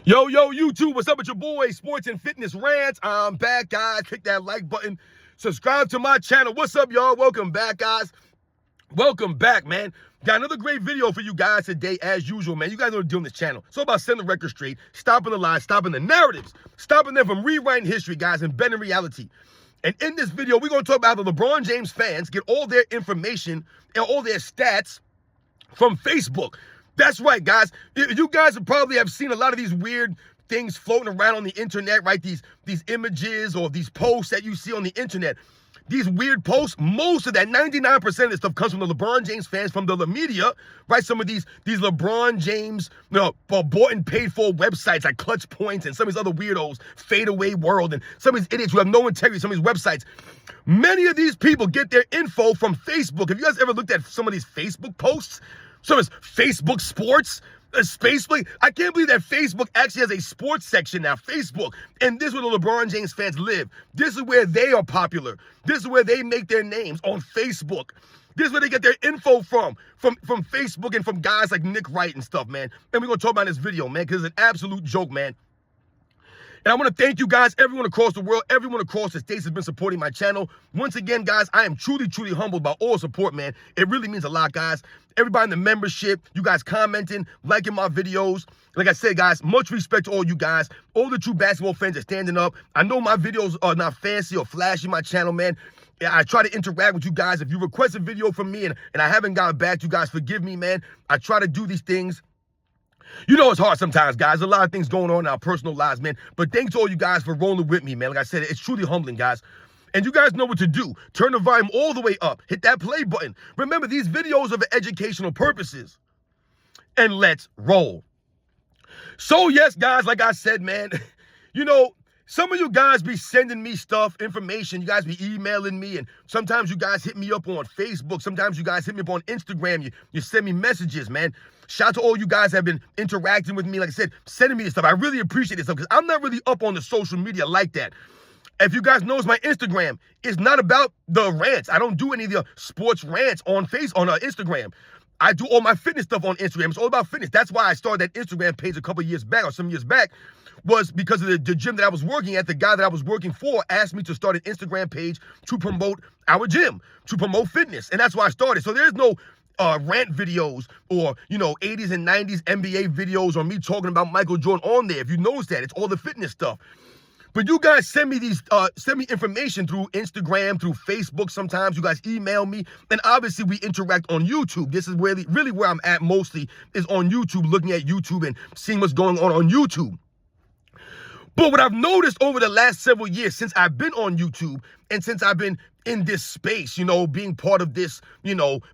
Yo, YouTube, what's up with your boy, Sports and Fitness Rants? I'm back, guys. Click that like button. Subscribe to my channel. What's up, y'all? Welcome back, guys. Welcome back, man. Got another great video for you guys today, as usual, man. You guys know what to do on this channel. It's all about setting the record straight, stopping the lies, stopping the narratives, stopping them from rewriting history, guys, and bending reality. And in this video, we're going to talk about how the LeBron James fans get all their information and all their stats from Facebook. That's right, guys. You guys probably have seen a lot of these weird things floating around on the internet, right? These images or these posts that you see on the internet. These weird posts, most of that, 99% of this stuff comes from the LeBron James fans, from the media, right? Some of these LeBron James, bought and paid for websites like Clutch Points and some of these other weirdos, Fadeaway World, and some of these idiots who have no integrity, some of these websites. Many of these people get their info from Facebook. Have you guys ever looked at some of these Facebook posts? So it's Facebook Sports, Facebook. I can't believe that Facebook actually has a sports section now, Facebook. And this is where the LeBron James fans live. This is where they are popular. This is where they make their names, on Facebook. This is where they get their info from Facebook and from guys like Nick Wright and stuff, man. And we're going to talk about this video, man, because it's an absolute joke, man. And I want to thank you guys, everyone across the world, everyone across the states has been supporting my channel. Once again, guys, I am truly, truly humbled by all support, man. It really means a lot, guys. Everybody in the membership, you guys commenting, liking my videos. Like I said, guys, much respect to all you guys. All the true basketball fans are standing up. I know my videos are not fancy or flashy, my channel, man. I try to interact with you guys. If you request a video from me and I haven't gotten back to you guys, forgive me, man. I try to do these things. You know it's hard sometimes, guys. There's a lot of things going on in our personal lives, man. But thanks to all you guys for rolling with me, man. Like I said, it's truly humbling, guys. And you guys know what to do. Turn the volume all the way up. Hit that play button. Remember, these videos are for educational purposes. And let's roll. So, yes, guys, like I said, man, some of you guys be sending me stuff, information. You guys be emailing me, and sometimes you guys hit me up on Facebook. Sometimes you guys hit me up on Instagram. You send me messages, man. Shout out to all you guys that have been interacting with me. Like I said, sending me this stuff. I really appreciate this stuff because I'm not really up on the social media like that. If you guys knows my Instagram, it's not about the rants. I don't do any of the sports rants on Instagram. I do all my fitness stuff on Instagram. It's all about fitness. That's why I started that Instagram page a couple years back or some years back, was because of the gym that I was working at. The guy that I was working for asked me to start an Instagram page to promote our gym, to promote fitness. And that's why I started. So there's no rant videos or, 80s and 90s NBA videos or me talking about Michael Jordan on there. If you notice that, it's all the fitness stuff. But you guys send me information through Instagram, through Facebook. Sometimes you guys email me, and obviously we interact on YouTube. This is really where I'm at mostly, is on YouTube, looking at YouTube and seeing what's going on YouTube. But what I've noticed over the last several years, since I've been on YouTube and since I've been in this space, being part of this,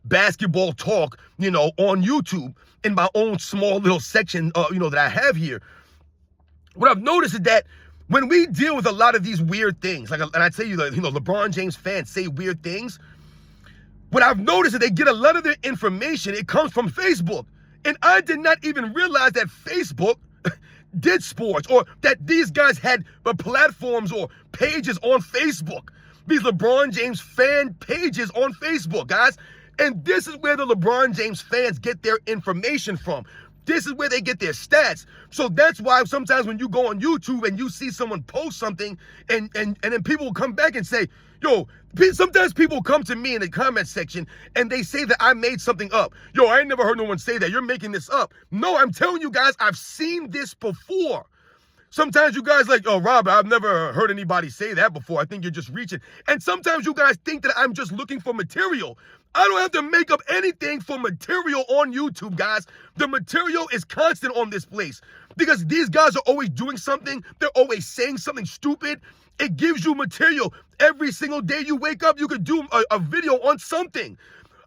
basketball talk, on YouTube in my own small little section, that I have here, what I've noticed is that when we deal with a lot of these weird things, and I tell you, LeBron James fans say weird things, what I've noticed is they get a lot of their information, it comes from Facebook. And I did not even realize that Facebook did sports, or that these guys had platforms or pages on Facebook. These LeBron James fan pages on Facebook, guys. And this is where the LeBron James fans get their information from. This is where they get their stats. So that's why sometimes when you go on YouTube and you see someone post something and then people will come back and say, sometimes people come to me in the comment section and they say that I made something up. I ain't never heard no one say that. You're making this up. No, I'm telling you guys, I've seen this before. Sometimes you guys like, Robert, I've never heard anybody say that before. I think you're just reaching. And sometimes you guys think that I'm just looking for material. I don't have to make up anything for material on YouTube, guys. The material is constant on this place because these guys are always doing something. They're always saying something stupid. It gives you material. Every single day you wake up, you could do a video on something.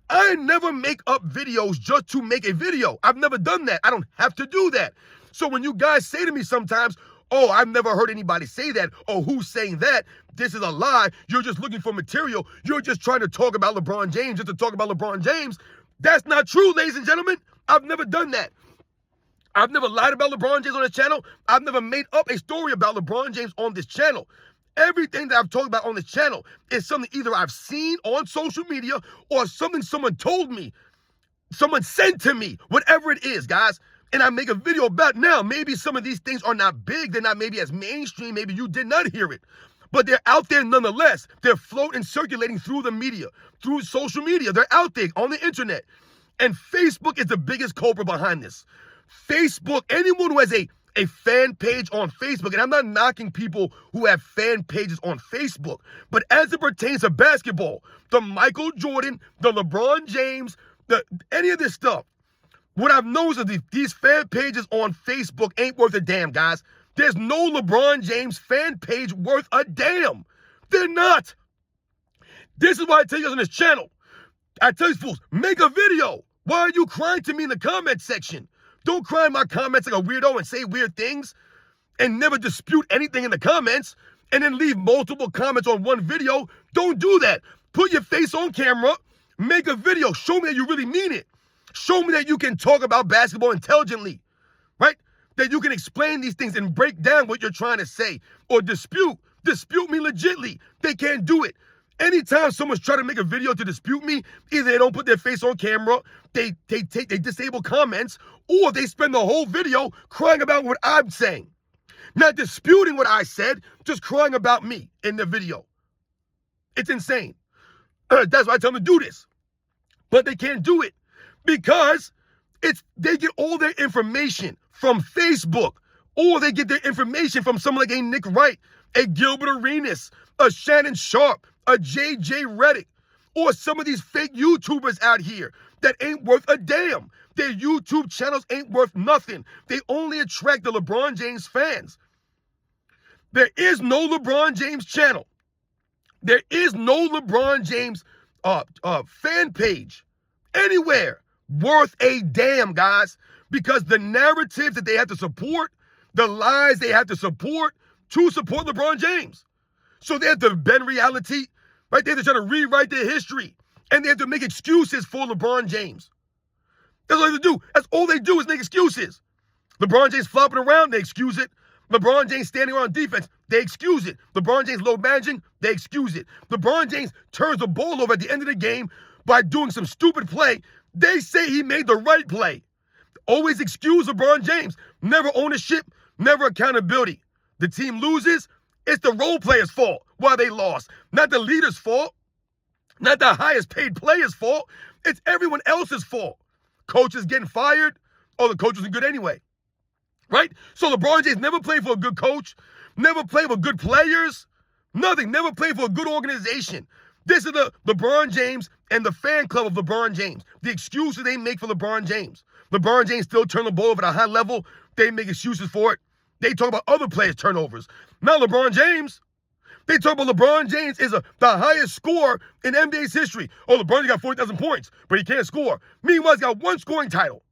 I never make up videos just to make a video. I've never done that. I don't have to do that. So when you guys say to me sometimes, I've never heard anybody say that, or who's saying that, this is a lie, you're just looking for material, you're just trying to talk about LeBron James just to talk about LeBron James. That's not true, ladies and gentlemen. I've never done that. I've never lied about LeBron James on this channel. I've never made up a story about LeBron James on this channel. Everything that I've talked about on this channel is something either I've seen on social media or something someone told me, someone sent to me, whatever it is, guys. and I make a video about it. Now, maybe some of these things are not big. They're not maybe as mainstream. Maybe you did not hear it. But they're out there nonetheless. They're floating, circulating through the media, through social media. They're out there on the internet. And Facebook is the biggest culprit behind this. Facebook, anyone who has a fan page on Facebook, and I'm not knocking people who have fan pages on Facebook, but as it pertains to basketball, the Michael Jordan, the LeBron James, any of this stuff, what I've noticed is these fan pages on Facebook ain't worth a damn, guys. There's no LeBron James fan page worth a damn. They're not. This is why I tell you guys on this channel. I tell these fools, make a video. Why are you crying to me in the comment section? Don't cry in my comments like a weirdo and say weird things and never dispute anything in the comments and then leave multiple comments on one video. Don't do that. Put your face on camera. Make a video. Show me that you really mean it. Show me that you can talk about basketball intelligently, right? That you can explain these things and break down what you're trying to say or dispute. Dispute me legitly. They can't do it. Anytime someone's trying to make a video to dispute me, either they don't put their face on camera, they disable comments, or they spend the whole video crying about what I'm saying. Not disputing what I said, just crying about me in the video. It's insane. That's why I tell them to do this. But they can't do it because they get all their information from Facebook, or they get their information from someone like a Nick Wright, a Gilbert Arenas, a Shannon Sharp, a JJ Redick, or some of these fake YouTubers out here that ain't worth a damn. Their YouTube channels ain't worth nothing. They only attract the LeBron James fans. There is no LeBron James channel. There is no LeBron James fan page anywhere worth a damn, guys, because the narratives that they have to support, the lies they have to support LeBron James. So they have to bend reality, right? They have to try to rewrite their history, and they have to make excuses for LeBron James. That's all they have to do. That's all they do is make excuses. LeBron James flopping around, they excuse it. LeBron James standing around defense, they excuse it. LeBron James low managing, they excuse it. LeBron James turns the ball over at the end of the game by doing some stupid play. They say he made the right play. Always excuse LeBron James. Never ownership, never accountability. The team loses, it's the role players' fault why they lost. Not the leader's fault. Not the highest paid player's fault. It's everyone else's fault. Coaches getting fired, or the coach wasn't good anyway. Right? So LeBron James never played for a good coach, never played with good players, nothing, never played for a good organization. This is the LeBron James and the fan club of LeBron James. The excuses they make for LeBron James. LeBron James still turn the ball over at a high level. They make excuses for it. They talk about other players' turnovers. Not LeBron James. They talk about LeBron James is the highest scorer in NBA's history. Oh, LeBron got 40,000 points, but he can't score. Meanwhile, he's got one scoring title.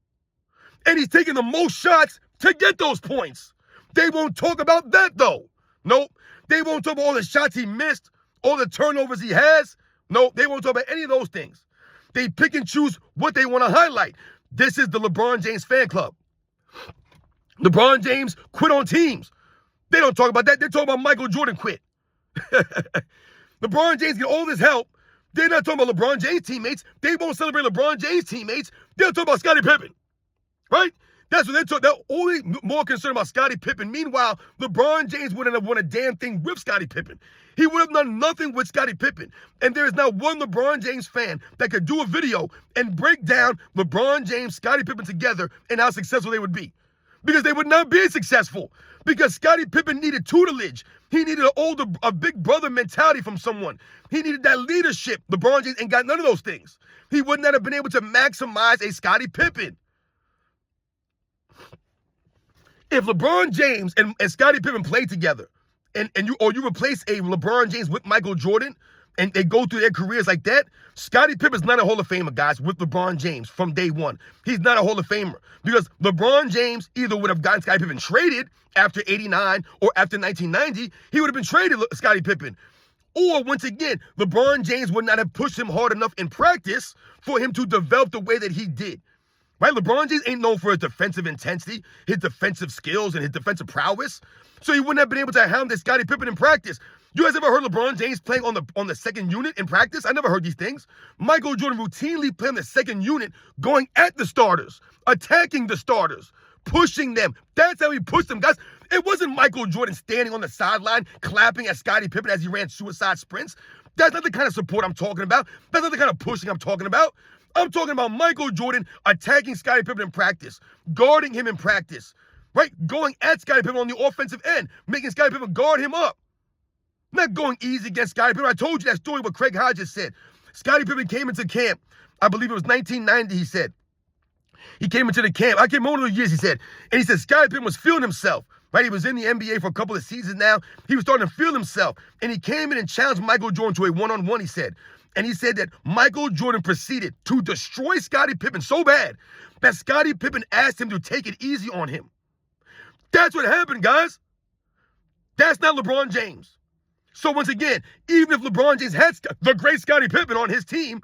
And he's taking the most shots to get those points. They won't talk about that, though. Nope. They won't talk about all the shots he missed, all the turnovers he has. Nope. They won't talk about any of those things. They pick and choose what they want to highlight. This is the LeBron James fan club. LeBron James quit on teams. They don't talk about that. They're talking about Michael Jordan quit. LeBron James get all this help. They're not talking about LeBron James teammates. They won't celebrate LeBron James teammates. They'll talk about Scottie Pippen. Right? That's what they're talking. They're only more concerned about Scottie Pippen. Meanwhile, LeBron James wouldn't have won a damn thing with Scottie Pippen. He would have done nothing with Scottie Pippen. And there is not one LeBron James fan that could do a video and break down LeBron James, Scottie Pippen together and how successful they would be. Because they would not be successful. Because Scottie Pippen needed tutelage. He needed a big brother mentality from someone. He needed that leadership. LeBron James ain't got none of those things. He would not have been able to maximize a Scottie Pippen. If LeBron James and Scottie Pippen play together, and you replace a LeBron James with Michael Jordan, and they go through their careers like that, Scottie Pippen's not a Hall of Famer, guys, with LeBron James from day one. He's not a Hall of Famer because LeBron James either would have gotten Scottie Pippen traded after 89 or after 1990. He would have been traded, Scottie Pippen. Or, once again, LeBron James would not have pushed him hard enough in practice for him to develop the way that he did. Right? LeBron James ain't known for his defensive intensity, his defensive skills, and his defensive prowess. So he wouldn't have been able to hound this Scottie Pippen in practice. You guys ever heard LeBron James playing on the second unit in practice? I never heard these things. Michael Jordan routinely played on the second unit, going at the starters, attacking the starters, pushing them. That's how he pushed them, guys. It wasn't Michael Jordan standing on the sideline clapping at Scottie Pippen as he ran suicide sprints. That's not the kind of support I'm talking about. That's not the kind of pushing I'm talking about. I'm talking about Michael Jordan attacking Scottie Pippen in practice, guarding him in practice, right? Going at Scottie Pippen on the offensive end, making Scottie Pippen guard him up. Not going easy against Scottie Pippen. I told you that story what Craig Hodges said. Scottie Pippen came into camp. I believe it was 1990, he said. He came into the camp. I can't remember one of the years, he said. And he said Scottie Pippen was feeling himself, right? He was in the NBA for a couple of seasons now. He was starting to feel himself. And he came in and challenged Michael Jordan to a one-on-one, he said. And he said that Michael Jordan proceeded to destroy Scottie Pippen so bad that Scottie Pippen asked him to take it easy on him. That's what happened, guys. That's not LeBron James. So once again, even if LeBron James had the great Scottie Pippen on his team,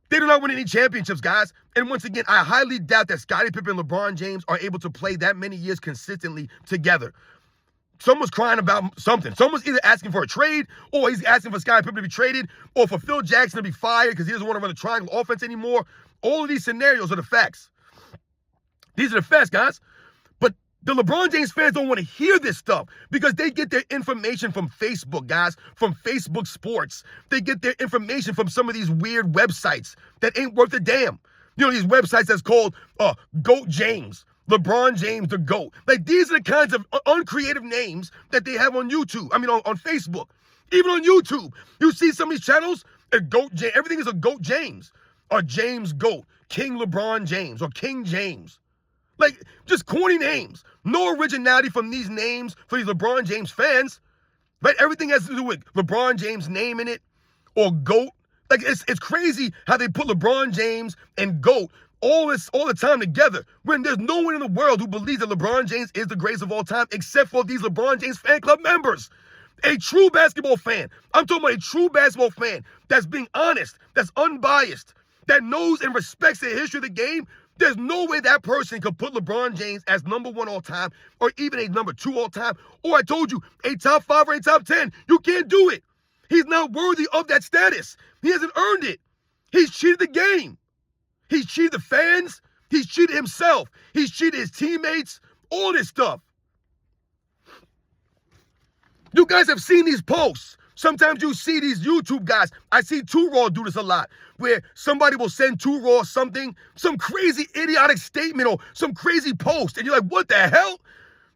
they do not win any championships, guys. And once again, I highly doubt that Scottie Pippen and LeBron James are able to play that many years consistently together. Someone's crying about something. Someone's either asking for a trade, or he's asking for Scottie Pippen to be traded, or for Phil Jackson to be fired because he doesn't want to run the triangle offense anymore. All of these scenarios are the facts. These are the facts, guys. But the LeBron James fans don't want to hear this stuff because they get their information from Facebook, guys, from Facebook Sports. They get their information from some of these weird websites that ain't worth a damn. You know, these websites that's called GOAT James. LeBron James, the GOAT. Like, these are the kinds of uncreative names that they have on YouTube. I mean, on Facebook. Even on YouTube, you see some of these channels, GOAT James. Everything is a GOAT James. Or James GOAT. King LeBron James. Or King James. Like, just corny names. No originality from these names for these LeBron James fans. Right? Everything has to do with LeBron James' name in it. Or GOAT. Like, it's crazy how they put LeBron James and GOAT all the time together when there's no one in the world who believes that LeBron James is the greatest of all time except for these LeBron James fan club members. A true basketball fan. I'm talking about a true basketball fan that's being honest, that's unbiased, that knows and respects the history of the game. There's no way that person could put LeBron James as number 1 all time or even a number 2 all time. Or I told you, a top 5 or a top 10. You can't do it. He's not worthy of that status. He hasn't earned it. He's cheated the game. He's cheated the fans. He's cheated himself. He's cheated his teammates. All this stuff. You guys have seen these posts. Sometimes you see these YouTube guys. I see 2 Raw do this a lot, where somebody will send 2 Raw something, some crazy idiotic statement or some crazy post, and you're like, what the hell?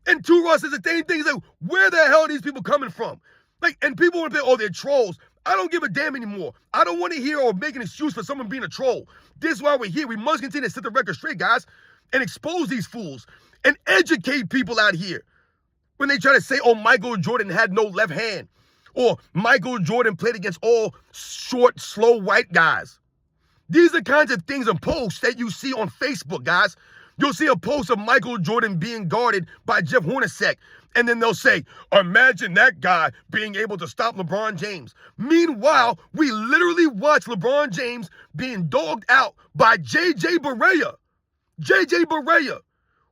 And 2 Raw says the same thing. He's like, where the hell are these people coming from? Like, and people want to be, oh, they're trolls. I don't give a damn anymore. I don't want to hear or make an excuse for someone being a troll. This is why we're here. We must continue to set the record straight, guys, and expose these fools and educate people out here. When they try to say, oh, Michael Jordan had no left hand, or Michael Jordan played against all short, slow white guys. These are kinds of things and posts that you see on Facebook, guys. You'll see a post of Michael Jordan being guarded by Jeff Hornacek, and then they'll say, imagine that guy being able to stop LeBron James. Meanwhile, we literally watch LeBron James being dogged out by J.J. Barea. J.J. Barea,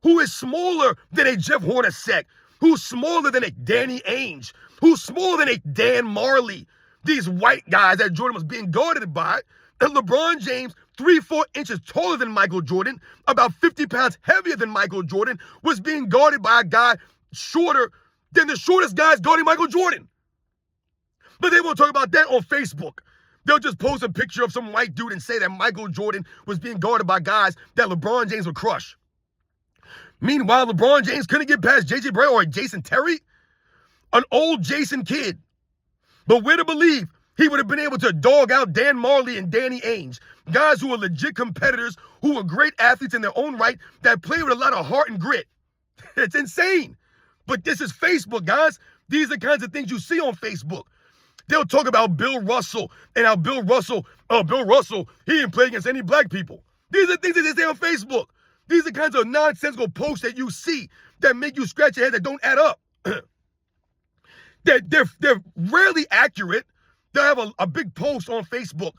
who is smaller than a Jeff Hornacek, who's smaller than a Danny Ainge, who's smaller than a Dan Marley. These white guys that Jordan was being guarded by. And LeBron James, 3-4 inches taller than Michael Jordan, about 50 pounds heavier than Michael Jordan, was being guarded by a guy shorter than the shortest guys guarding Michael Jordan. But they won't talk about that on Facebook. They'll just post a picture of some white dude and say that Michael Jordan was being guarded by guys that LeBron James would crush. Meanwhile, LeBron James couldn't get past J.J. Barea or Jason Terry, an old Jason kid. But we're to believe he would have been able to dog out Dan Marley and Danny Ainge, guys who are legit competitors, who are great athletes in their own right, that play with a lot of heart and grit. It's insane. But this is Facebook, guys. These are the kinds of things you see on Facebook. They'll talk about Bill Russell and how Bill Russell, he didn't play against any black people. These are things that they say on Facebook. These are kinds of nonsensical posts that you see that make you scratch your head that don't add up. They're rarely accurate. They'll have a big post on Facebook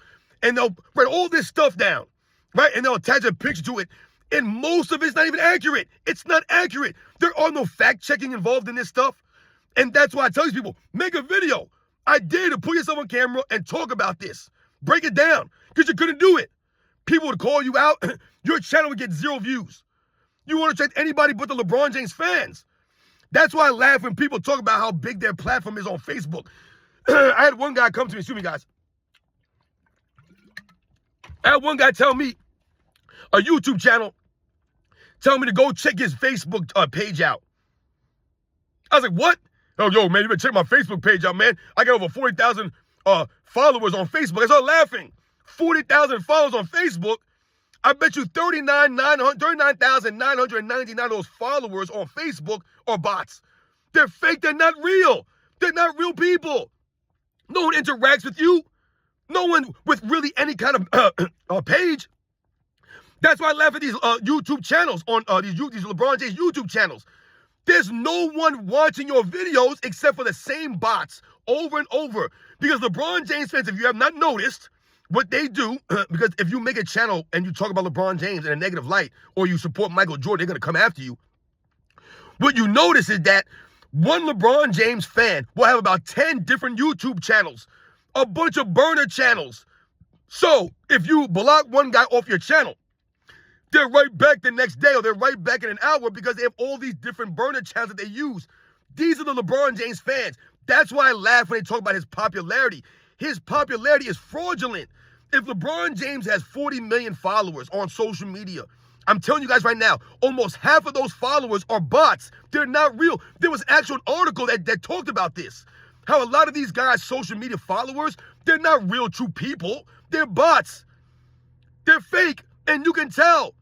and they'll write all this stuff down, right? And they'll attach a picture to it. And most of it's not even accurate. It's not accurate. There are no fact checking involved in this stuff. And that's why I tell these people, make a video. I dare you to put yourself on camera and talk about this. Break it down, because you couldn't do it. People would call you out. Your channel would get 0 views. You want to attract anybody but the LeBron James fans. That's why I laugh when people talk about how big their platform is on Facebook. I had one guy come to me, excuse me, guys. I had one guy tell me, a YouTube channel, tell me to go check his Facebook page out. I was like, what? Oh, yo, man, you better check my Facebook page out, man. I got over 40,000 followers on Facebook. I started laughing. 40,000 followers on Facebook. I bet you 39,999 of those followers on Facebook are bots. They're fake. They're not real. They're not real people. No one interacts with you. No one with really any kind of page. That's why I laugh at these YouTube channels, on these LeBron James YouTube channels. There's no one watching your videos except for the same bots over and over. Because LeBron James fans, if you have not noticed, what they do, because if you make a channel and you talk about LeBron James in a negative light, or you support Michael Jordan, they're going to come after you. What you notice is that one LeBron James fan will have about 10 different YouTube channels, a bunch of burner channels. So if you block one guy off your channel, they're right back the next day, or they're right back in an hour, because they have all these different burner channels that they use. These are the LeBron James fans. That's why I laugh when they talk about his popularity. His popularity is fraudulent. If LeBron James has 40 million followers on social media, I'm telling you guys right now, almost half of those followers are bots. They're not real. There was an actual article that talked about this. How a lot of these guys' social media followers, they're not real true people. They're bots. They're fake. And you can tell.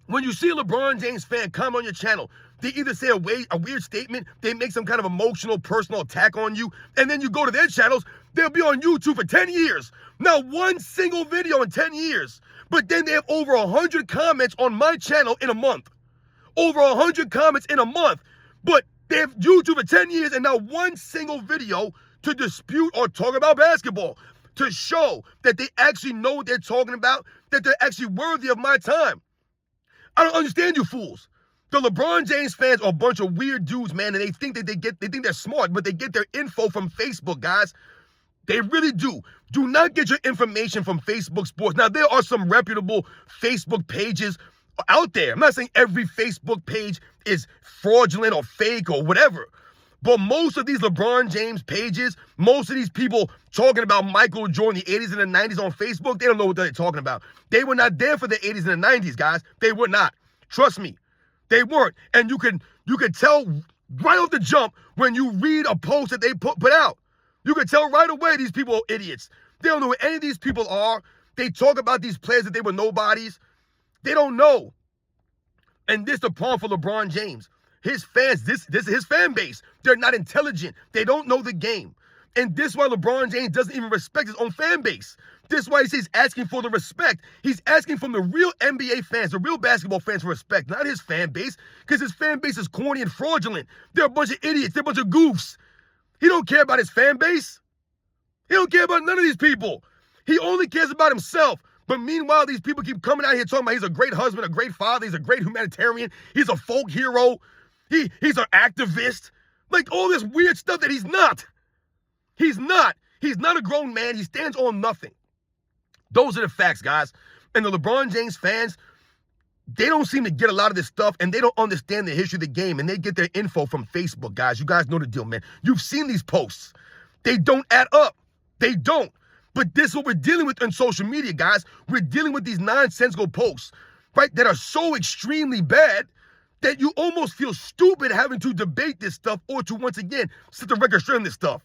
When you see a LeBron James fan come on your channel, they either say a weird statement, they make some kind of emotional, personal attack on you, and then you go to their channels, they'll be on YouTube for 10 years. Not one single video in 10 years. But then they have over 100 comments on my channel in a month. Over 100 comments in a month. But they have YouTube for 10 years and not one single video to dispute or talk about basketball. To show that they actually know what they're talking about, that they're actually worthy of my time. I don't understand you fools. The LeBron James fans are a bunch of weird dudes, man, and they think that they think they're smart, but they get their info from Facebook, guys. They really do. Do not get your information from Facebook Sports. Now, there are some reputable Facebook pages out there. I'm not saying every Facebook page is fraudulent or fake or whatever. But most of these LeBron James pages, most of these people talking about Michael Jordan, the 80s and the 90s on Facebook, they don't know what they're talking about. They were not there for the 80s and the 90s, guys. They were not. Trust me. They weren't. And you can tell right off the jump when you read a post that they put out. You can tell right away these people are idiots. They don't know who any of these people are. They talk about these players that they were nobodies. They don't know. And this is the problem for LeBron James. His fans, this is his fan base. They're not intelligent. They don't know the game. And this is why LeBron James doesn't even respect his own fan base. This is why he's asking for the respect. He's asking from the real NBA fans, the real basketball fans for respect, not his fan base, because his fan base is corny and fraudulent. They're a bunch of idiots. They're a bunch of goofs. He don't care about his fan base. He don't care about none of these people. He only cares about himself. But meanwhile, these people keep coming out here talking about he's a great husband, a great father, he's a great humanitarian, he's a folk hero, he's an activist. Like all this weird stuff that he's not. He's not. He's not a grown man. He stands on nothing. Those are the facts, guys. And the LeBron James fans, they don't seem to get a lot of this stuff, and they don't understand the history of the game, and they get their info from Facebook, guys. You guys know the deal, man. You've seen these posts. They don't add up. They don't. But this is what we're dealing with on social media, guys. We're dealing with these nonsensical posts, right, that are so extremely bad that you almost feel stupid having to debate this stuff or to, once again, set the record straight on this stuff.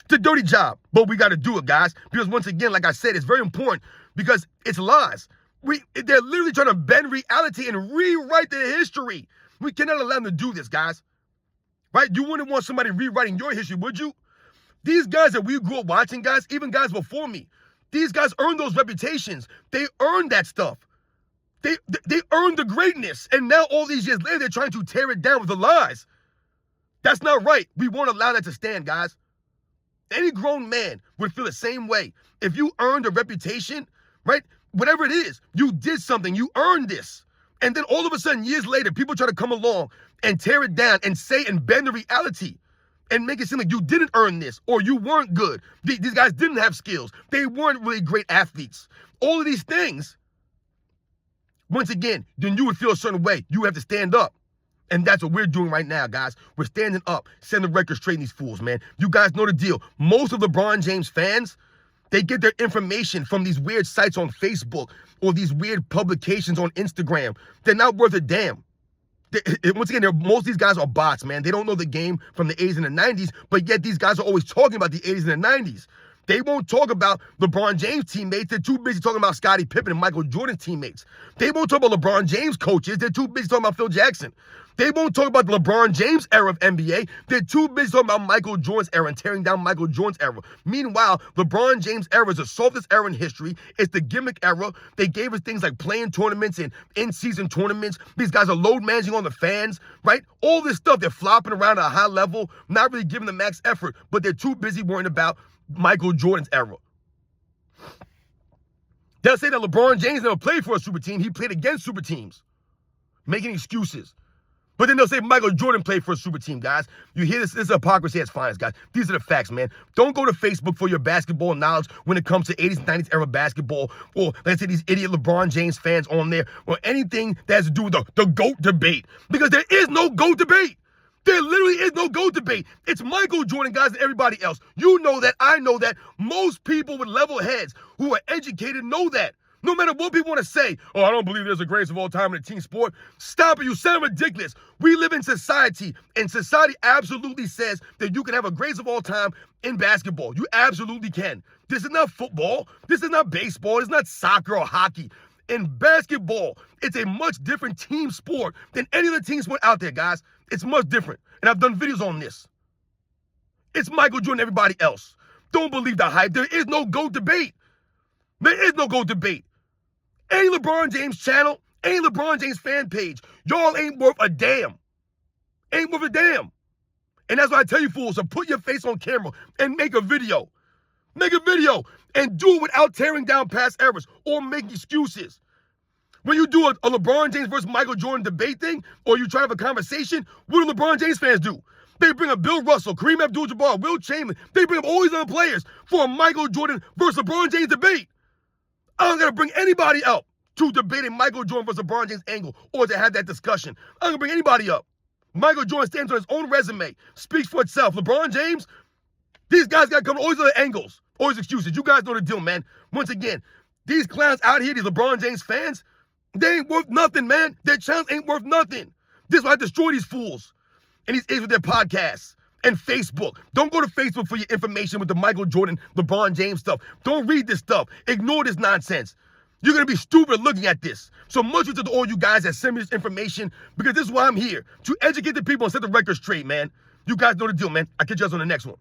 It's a dirty job, but we got to do it, guys, because once again, like I said, it's very important because it's lies. They're literally trying to bend reality and rewrite their history. We cannot allow them to do this, guys. Right? You wouldn't want somebody rewriting your history, would you? These guys that we grew up watching, guys, even guys before me, these guys earned those reputations. They earned that stuff. They earned the greatness. And now all these years later, they're trying to tear it down with the lies. That's not right. We won't allow that to stand, guys. Any grown man would feel the same way. If you earned a reputation, right? Whatever it is, you did something, you earned this. And then all of a sudden, years later, people try to come along and tear it down and say and bend the reality and make it seem like you didn't earn this or you weren't good. These guys didn't have skills. They weren't really great athletes. All of these things once again, then you would feel a certain way. You have to stand up. And that's what we're doing right now, guys. We're standing up, setting the record straight in these fools, man. You guys know the deal. Most of LeBron James fans, they get their information from these weird sites on Facebook or these weird publications on Instagram. They're not worth a damn. Once again, most of these guys are bots, man. They don't know the game from the 80s and the 90s, but yet these guys are always talking about the 80s and the 90s. They won't talk about LeBron James teammates. They're too busy talking about Scottie Pippen and Michael Jordan teammates. They won't talk about LeBron James coaches. They're too busy talking about Phil Jackson. They won't talk about the LeBron James era of NBA. They're too busy talking about Michael Jordan's era and tearing down Michael Jordan's era. Meanwhile, LeBron James' era is the softest era in history. It's the gimmick era. They gave us things like playing tournaments and in-season tournaments. These guys are load managing on the fans, right? All this stuff, they're flopping around at a high level, not really giving the max effort, but they're too busy worrying about Michael Jordan's era. They'll say that LeBron James never played for a super team. He played against super teams, making excuses. But then they'll say Michael Jordan played for a super team, guys. You hear this? This is hypocrisy at its finest, guys. These are the facts, man. Don't go to Facebook for your basketball knowledge when it comes to 80s and 90s era basketball, or let's say these idiot LeBron James fans on there, or anything that has to do with the GOAT debate. Because there is no GOAT debate. There literally is no GOAT debate. It's Michael Jordan, guys, and everybody else. You know that. I know that. Most people with level heads who are educated know that. No matter what people want to say, oh, I don't believe there's a greatest of all time in a team sport. Stop it. You sound ridiculous. We live in society, and society absolutely says that you can have a greatest of all time in basketball. You absolutely can. This is not football. This is not baseball. It's not soccer or hockey. In basketball, it's a much different team sport than any other team sport out there, guys. It's much different. And I've done videos on this. It's Michael Jordan and everybody else. Don't believe the hype. There is no GOAT debate. There is no GOAT debate. Any LeBron James channel, any LeBron James fan page, y'all ain't worth a damn. Ain't worth a damn. And that's why I tell you fools, to put your face on camera and make a video. Make a video and do it without tearing down past errors or making excuses. When you do a LeBron James versus Michael Jordan debate thing, or you try to have a conversation, what do LeBron James fans do? They bring up Bill Russell, Kareem Abdul-Jabbar, Will Chamberlain. They bring up all these other players for a Michael Jordan versus LeBron James debate. I don't gotta bring anybody up to debate a Michael Jordan versus LeBron James angle or to have that discussion. I don't gonna bring anybody up. Michael Jordan stands on his own resume, speaks for itself. LeBron James, these guys gotta come to all these other angles, all these excuses. You guys know the deal, man. Once again, these clowns out here, these LeBron James fans, they ain't worth nothing, man. Their channels ain't worth nothing. This is why I destroy these fools and these idiots with their podcasts. And Facebook. Don't go to Facebook for your information with the Michael Jordan, LeBron James stuff. Don't read this stuff. Ignore this nonsense. You're going to be stupid looking at this. So much to all you guys that send me this information, because this is why I'm here, to educate the people and set the record straight, man. You guys know the deal, man. I'll catch you guys on the next one.